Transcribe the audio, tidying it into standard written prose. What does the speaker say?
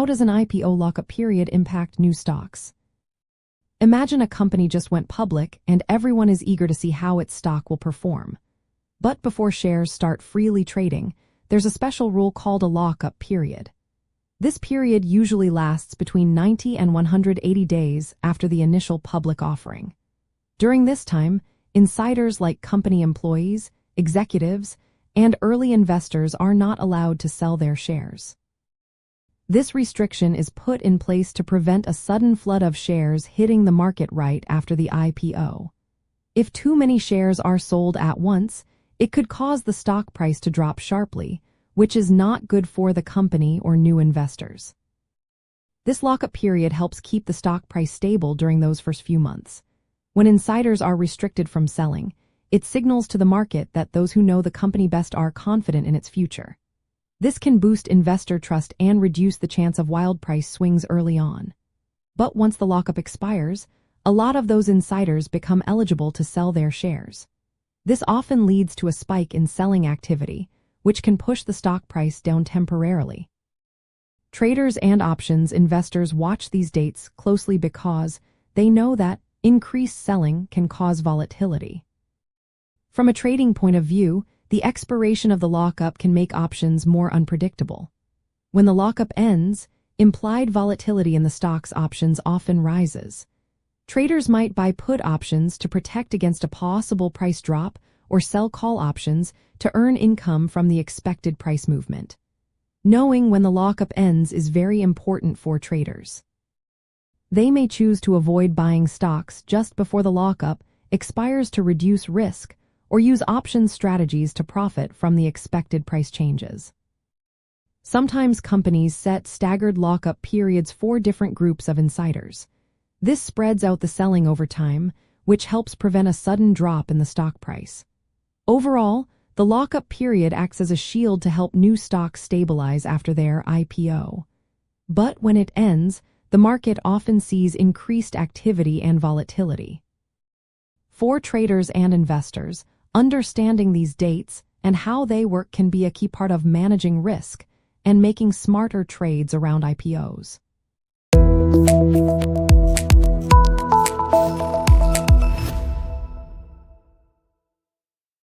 does an IPO lockup period impact new stocks? Imagine a company just went public and everyone is eager to see how its stock will perform. But before shares start freely trading, there's a special rule called a lockup period. This period usually lasts between 90 and 180 days after the initial public offering. During this time, insiders like company employees, executives, and early investors are not allowed to sell their shares. This restriction is put in place to prevent a sudden flood of shares hitting the market right after the IPO. If too many shares are sold at once, it could cause the stock price to drop sharply, which is not good for the company or new investors. This lockup period helps keep the stock price stable during those first few months. When insiders are restricted from selling, it signals to the market that those who know the company best are confident in its future. This can boost investor trust and reduce the chance of wild price swings early on. But once the lockup expires, a lot of those insiders become eligible to sell their shares. This often leads to a spike in selling activity, which can push the stock price down temporarily. Traders and options investors watch these dates closely because they know that increased selling can cause volatility. From a trading point of view, the expiration of the lockup can make options more unpredictable. When the lockup ends, implied volatility in the stock's options often rises. Traders might buy put options to protect against a possible price drop or sell call options to earn income from the expected price movement. Knowing when the lockup ends is very important for traders. They may choose to avoid buying stocks just before the lockup expires to reduce risk or use option strategies to profit from the expected price changes. Sometimes companies set staggered lockup periods for different groups of insiders. This spreads out the selling over time, which helps prevent a sudden drop in the stock price. Overall, the lockup period acts as a shield to help new stocks stabilize after their IPO. But when it ends, the market often sees increased activity and volatility. For traders and investors, understanding these dates and how they work can be a key part of managing risk and making smarter trades around IPOs.